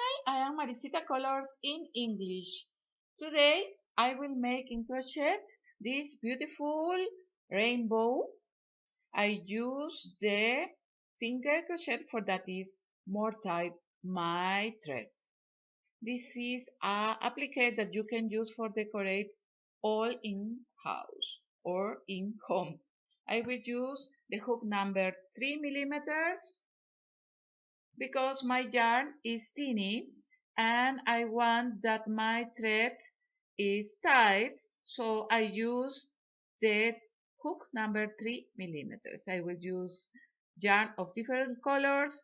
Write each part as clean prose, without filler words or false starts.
channel. I am Maricita Colours in English. Today I will make in crochet this beautiful rainbow. I use the single crochet for that is more tight my thread. This is a applique that you can use for decorate all in house or in home. I will use the hook number 3 millimeters because my yarn is tiny and I want that my thread is tight, so I use the hook number 3 millimeters. I will use yarn of different colors,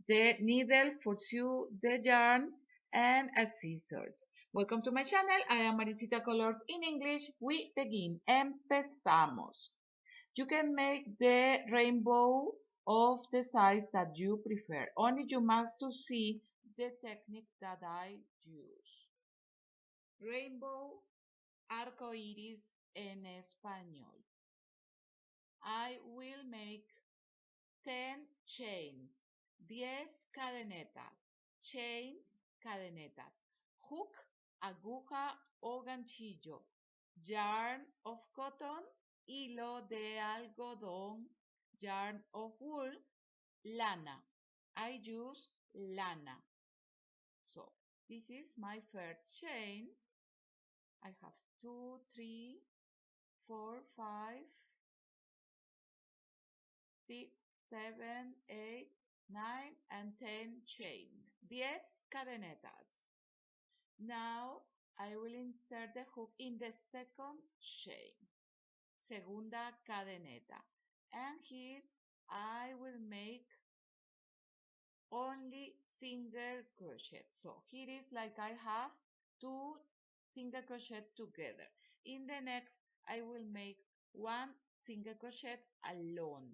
the needle for sew the yarns, and a scissors. Welcome to my channel. I am Maricita Colors in English. We begin. Empezamos. You can make the rainbow of the size that you prefer. Only you must to see the technique that I use. Rainbow arco iris en español. I will make 10 chains, 10 cadenetas, chains, cadenetas, hook, aguja o ganchillo, yarn of cotton, hilo de algodón, yarn of wool, lana. I use lana. So this is my first chain. I have 2, 3, 4, 5, 6, 7, 8, 9, and 10 chains. 10 cadenetas. Now I will insert the hook in the second chain. Segunda cadeneta. And here I will make only single crochet. So here is like I have 2 single crochet together. In the next I will make 1 single crochet alone.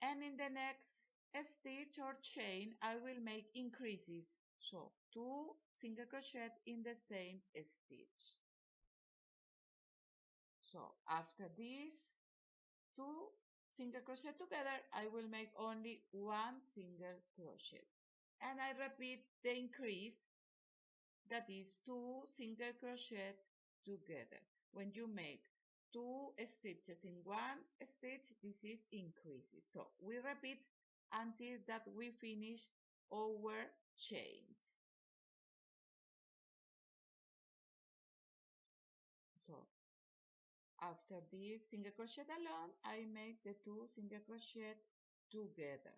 And in the next stitch or chain I will make increases. So 2 single crochet in the same stitch. So after this 2 single crochet together, I will make only 1 single crochet. And I repeat the increase, that is 2 single crochet together. When you make 2 stitches in 1 stitch, this is increases. So we repeat until that we finish our chains. So after this single crochet alone, I make the 2 single crochet together.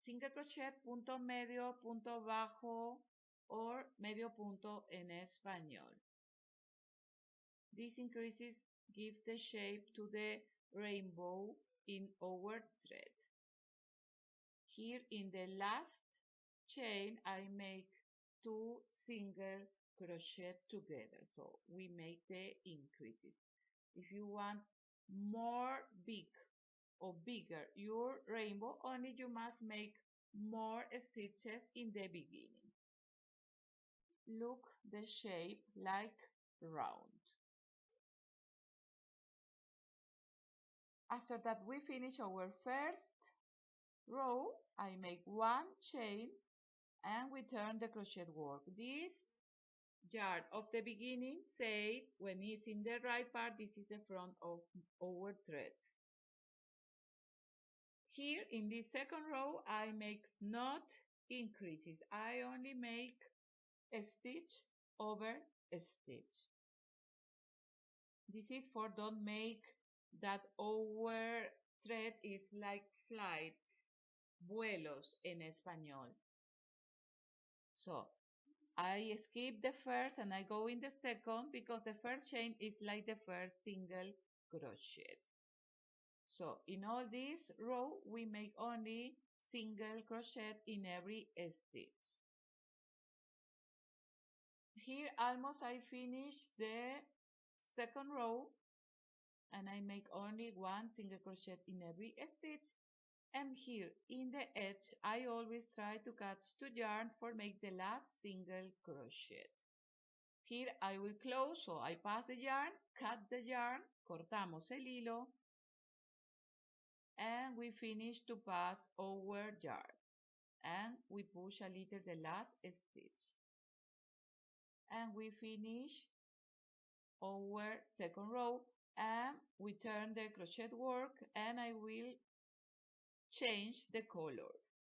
Single crochet, punto medio, punto bajo, or medio punto en español. These increases give the shape to the rainbow in our thread. Here in the last chain, I make 2 single crochet together. So we make the increases. If you want more big or bigger your rainbow, only you must make more stitches in the beginning. Look the shape like round. After that we finish our first row, I make 1 chain and we turn the crochet work. This yarn of the beginning say when it's in the right part, this is the front of our threads. Here in this second row, I make not increases. I only make a stitch over a stitch. This is for don't make that our thread is like flights, vuelos en español. So I skip the first and I go in the second because the first chain is like the first single crochet. So in all this row we make only single crochet in every stitch. Here almost I finish the second row and I make only 1 single crochet in every stitch, and here in the edge I always try to catch 2 yarns for make the last single crochet. Here I will close, so I pass the yarn, cut the yarn, cortamos el hilo, and we finish to pass our yarn. and we push a little the last stitch, and we finish our second row, and we turn the crochet work, and I will change the color.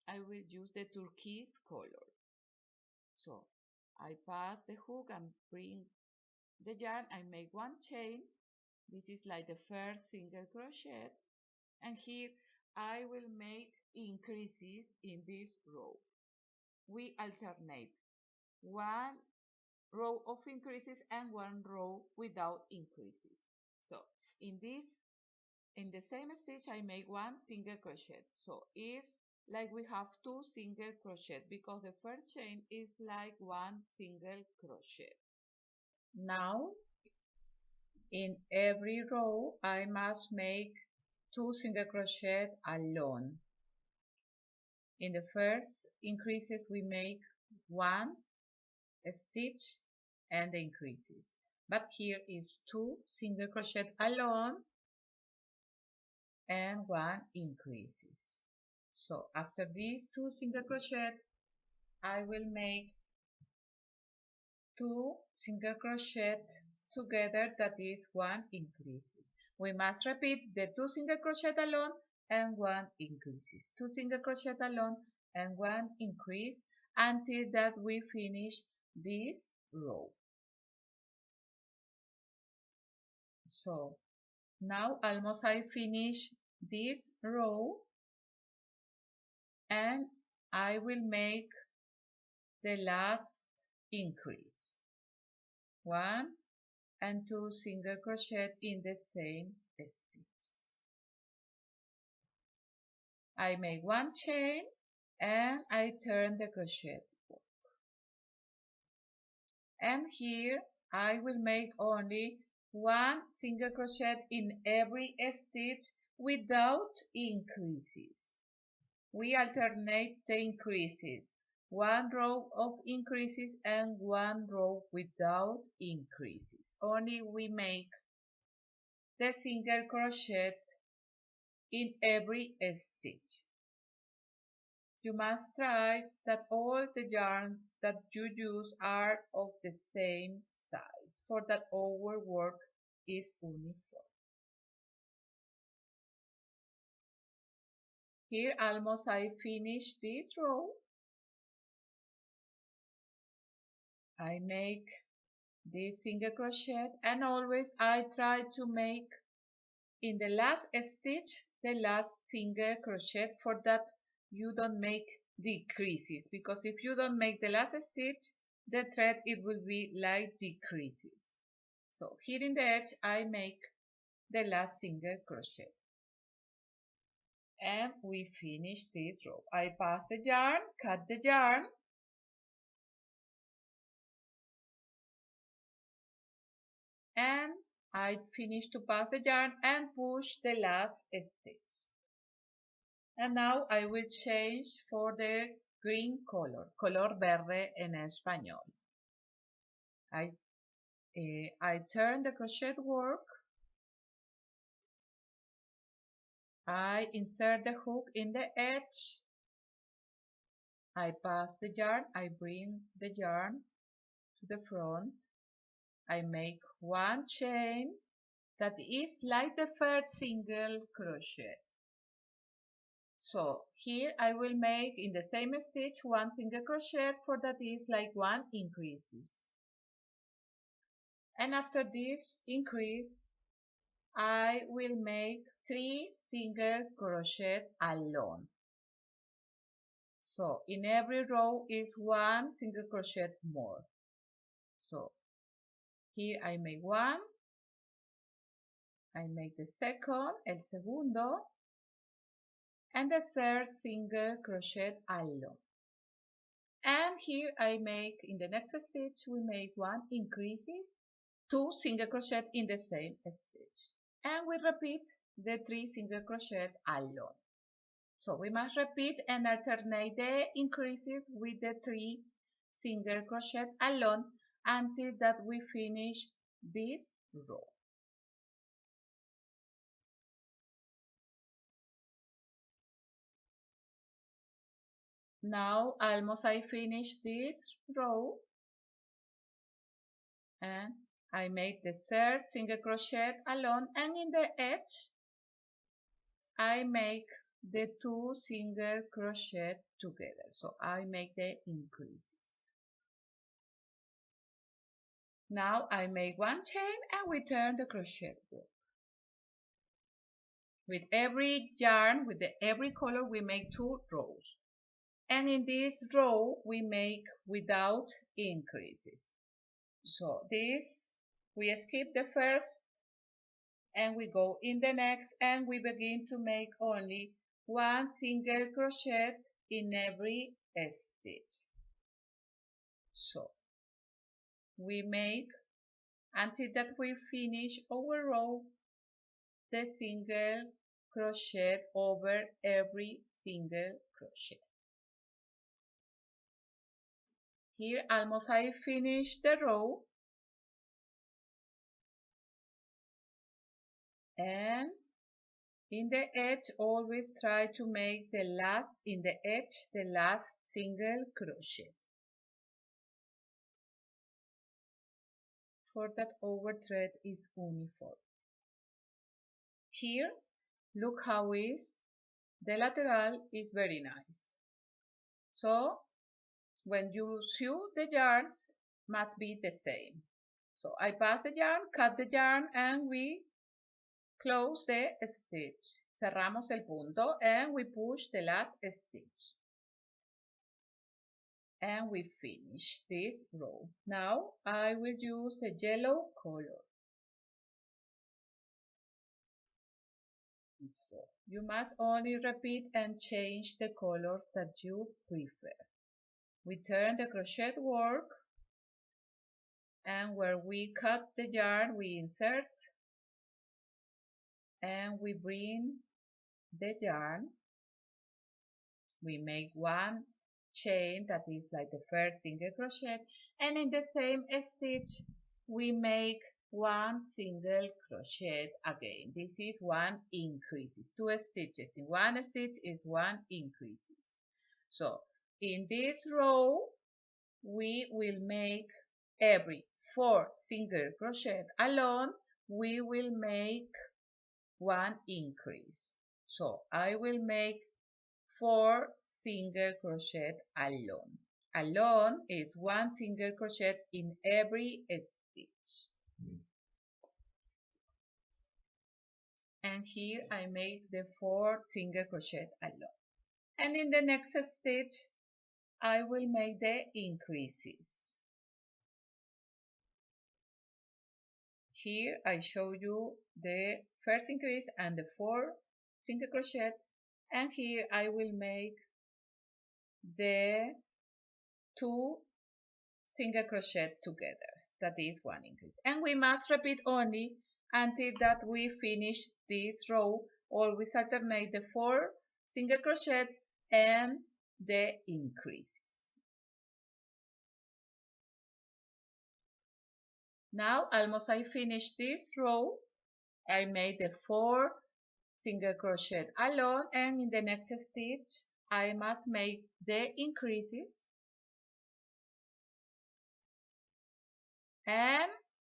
I will use the turquoise color. So I pass the hook and bring the yarn. I make one chain. This is like the first single crochet, and here I will make increases in this row. We alternate one row of increases and one row without increases. So in the same stitch I make one single crochet. So it's like we have two single crochet because the first chain is like one single crochet. Now in every row I must make two single crochet alone. In the first increases we make one stitch and the increases, but here is two single crochet alone and one increases. So after these two single crochet I will make two single crochet together, that is one increases. We must repeat the two single crochet alone and one increases, two single crochet alone and one increase until that we finish this row. So now almost I finish this row, and I will make the last increase, one and two single crochet in the same stitch. I make one chain and I turn the crochet work, and here I will make only one single crochet in every stitch without increases. We alternate the increases, one row of increases and one row without increases. Only we make the single crochet in every stitch. You must try that all the yarns that you use are of the same size, for that our work is uniform. Here almost I finish this row. I make this single crochet, and always I try to make in the last stitch the last single crochet, for that you don't make decreases, because if you don't make the last stitch the thread it will be like decreases. So here in the edge I make the last single crochet, and we finish this row. I pass the yarn, cut the yarn, and I finish to pass the yarn and push the last stitch. And now I will change for the green color, color verde en español. I turn the crochet work, I insert the hook in the edge, I pass the yarn, I bring the yarn to the front, I make one chain that is like the first single crochet. So here I will make in the same stitch one single crochet, for that is like one increases. And after this increase I will make three single crochet alone. So in every row is one single crochet more. So here I make one, I make the second, el segundo, and the third single crochet alone. And here I make in the next stitch we make one increases, two single crochet in the same stitch, and we repeat the three single crochet alone. So we must repeat and alternate the increases with the three single crochet alone until that we finish this row. Now almost I finished this row, and I make the third single crochet alone, and in the edge I make the 2 single crochet together, so I make the increases. Now I make 1 chain and we turn the crochet work. With every yarn, with every color, we make 2 rows, and in this row we make without increases. So this, we skip the first and we go in the next, and we begin to make only 1 single crochet in every stitch. So we make until that we finish our row the single crochet over every single crochet. Here almost I finish the row, and in the edge always try to make the last, in the edge, the last single crochet, for that our thread is uniform. Here, look how is the lateral is very nice. So when you sew the yarns must be the same. So I pass the yarn, cut the yarn, and we close the stitch. Cerramos el punto and we push the last stitch. And we finish this row. Now I will use the yellow color. So you must only repeat and change the colors that you prefer. We turn the crochet work, and where we cut the yarn we insert, and we bring the yarn. We make 1 chain, that is like the first single crochet, and in the same stitch we make 1 single crochet again. This is 1 increases, 2 stitches in 1 stitch is 1 increases. So in this row we will make every 4 single crochet alone, we will make 1 increase. So I will make 4 single crochet alone. Alone is 1 single crochet in every stitch. And here I make the 4 single crochet alone. And in the next stitch I will make the increases. Here I show you the first increase and the 4 single crochet, and here I will make the 2 single crochet together, that is 1 increase, and we must repeat only until that we finish this row. Always alternate the 4 single crochet and the increases. Now almost I finished this row. I made the 4 single crochet alone, and in the next stitch I must make the increases, and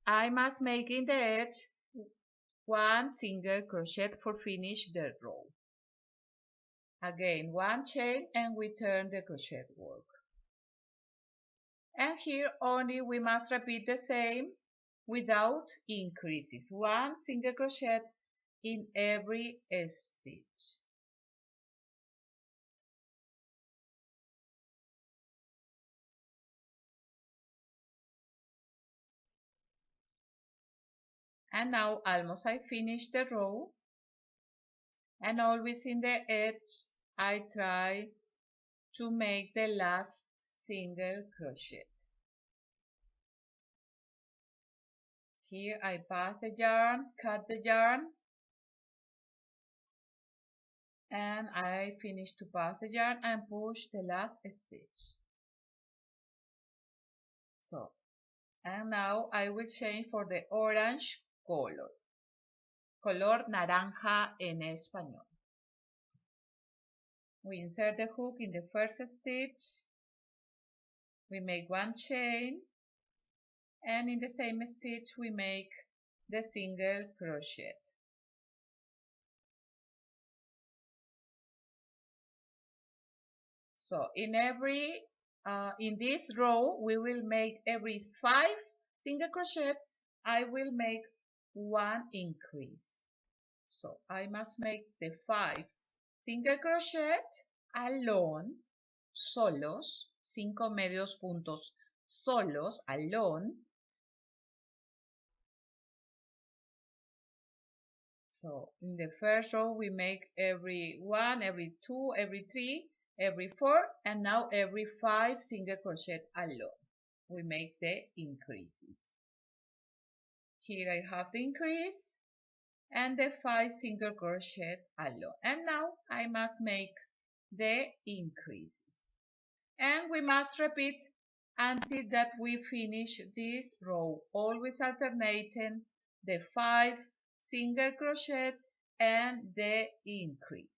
I must make in the edge 1 single crochet for finish the row. Again 1 chain and we turn the crochet work. And here only we must repeat the same without increases, 1 single crochet in every stitch. And now almost I finished the row, and always in the edge I try to make the last single crochet. Here I pass the yarn, cut the yarn, and I finish to pass the yarn and push the last stitch. So, and now I will change for the orange color, color naranja en español. We insert the hook in the first stitch, we make one chain, and in the same stitch we make the single crochet. So in this row we will make every 5 single crochet, I will make one increase. So I must make the 5 single crochet alone, solos, 5 medios puntos solos, alone. So in the first row we make every 1, every 2, every 3, every 4, and now every 5 single crochet alone. We make the increases. Here I have the increase and the 5 single crochet alone. And now I must make the increases. And we must repeat until that we finish this row, always alternating the 5 single crochet and the increase.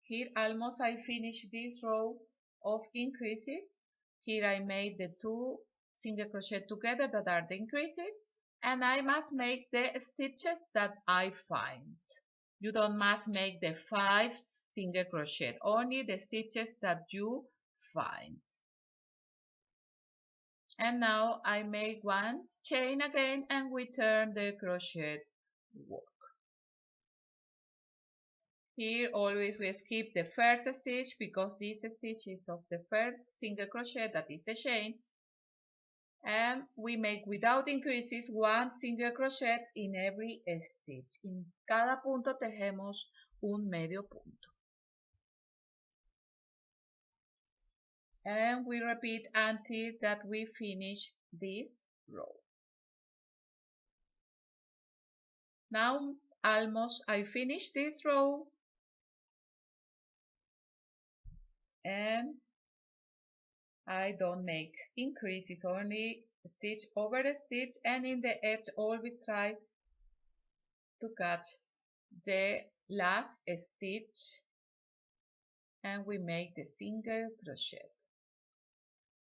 Here almost I finished this row of increases. Here I made the 2 single crochet together that are the increases, and I must make the stitches that I find. You don't must make the 5 single crochet, only the stitches that you find. And now I make one chain again and we turn the crochet work. Here always we skip the first stitch because this stitch is of the first single crochet, that is the chain, and we make without increases one single crochet in every stitch. En cada punto tejemos un medio punto. And we repeat until that we finish this row. Now almost I finish this row, and I don't make increases, only stitch over the stitch, and in the edge always try to catch the last stitch and we make the single crochet.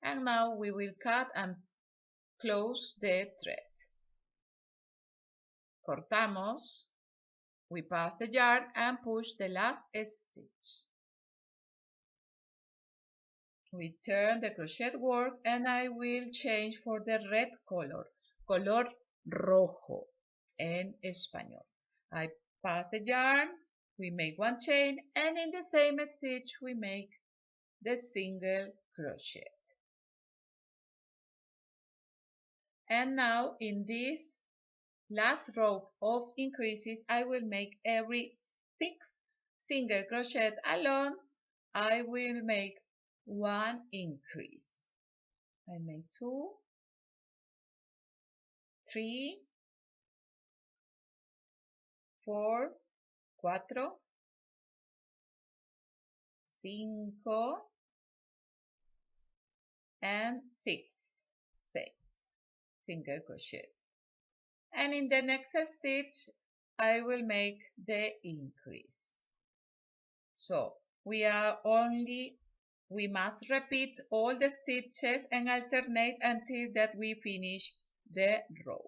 And now we will cut and close the thread. Cortamos, we pass the yarn and push the last stitch. We turn the crochet work and I will change for the red color, color rojo en español. I pass the yarn, we make one chain, and in the same stitch we make the single crochet. And now in this last row of increases I will make every 6 single crochet alone, I will make one increase. I make 2, 3, 4, 4, 5, and 6 single crochet. And in the next stitch I will make the increase. So we must repeat all the stitches and alternate until that we finish the row.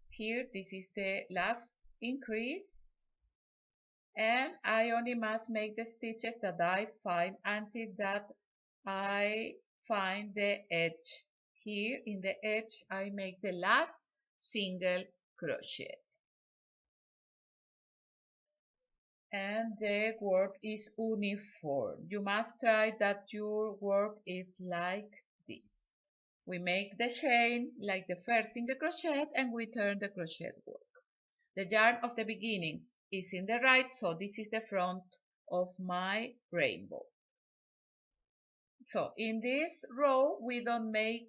Here this is the last increase, and I only must make the stitches that I find until that I find the edge. Here in the edge I make the last single crochet. And the work is uniform. You must try that your work is like this. We make the chain like the first single crochet and we turn the crochet work. The yarn of the beginning is in the right, so this is the front of my rainbow. So in this row we don't make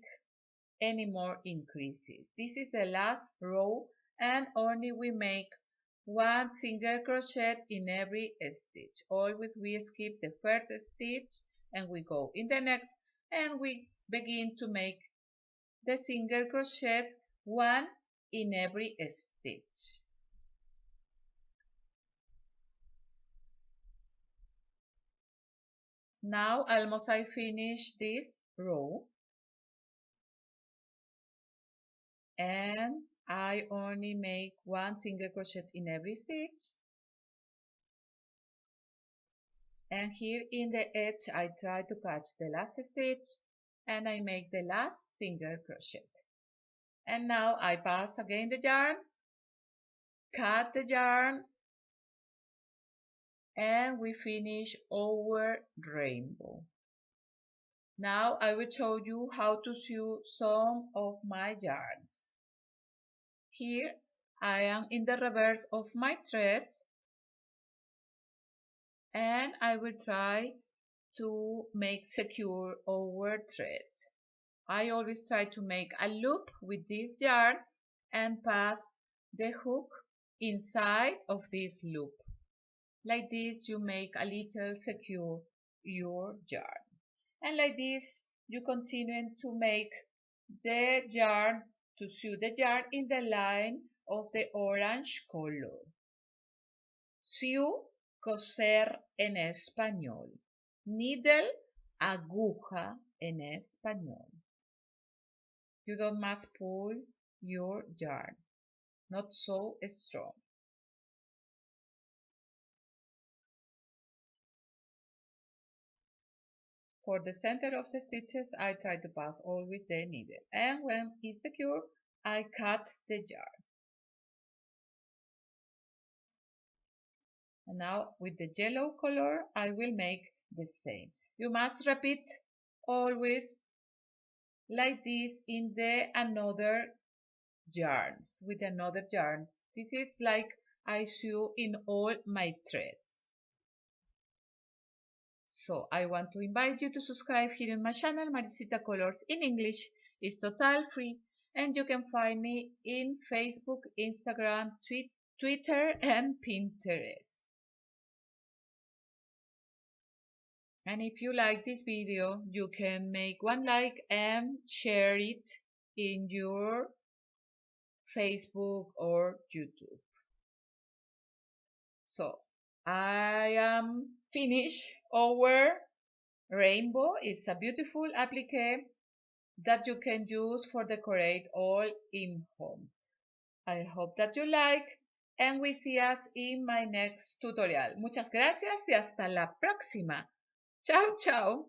any more increases. This is the last row and only we make one single crochet in every stitch. Always we skip the first stitch and we go in the next and we begin to make the single crochet one in every stitch. Now almost I finish this row, and I only make one single crochet in every stitch, and here in the edge I try to catch the last stitch and I make the last single crochet. And now I pass again the yarn, cut the yarn, and we finish our rainbow. Now I will show you how to sew some of my yarns. Here I am in the reverse of my thread, and I will try to make secure our thread. I always try to make a loop with this yarn and pass the hook inside of this loop. Like this you make a little secure your yarn. And like this you continue to make the yarn, to sew the yarn in the line of the orange color. Sew, coser en español. Needle, aguja en español. You don't must pull your yarn, not so strong. For the center of the stitches, I try to pass always the needle, and when it's secure, I cut the yarn. And now with the yellow color, I will make the same. You must repeat always like this in the another yarns, with another yarns. This is like I sew in all my threads. So I want to invite you to subscribe here in my channel, Maricita Colours in English. It's total free, and you can find me in Facebook, Instagram, Twitter and Pinterest. And if you like this video, you can make one like and share it in your Facebook or YouTube. So I am finished our rainbow. It's a beautiful applique that you can use for decorate all in home. I hope that you like, and we see us in my next tutorial. Muchas gracias y hasta la próxima. Chao, chao.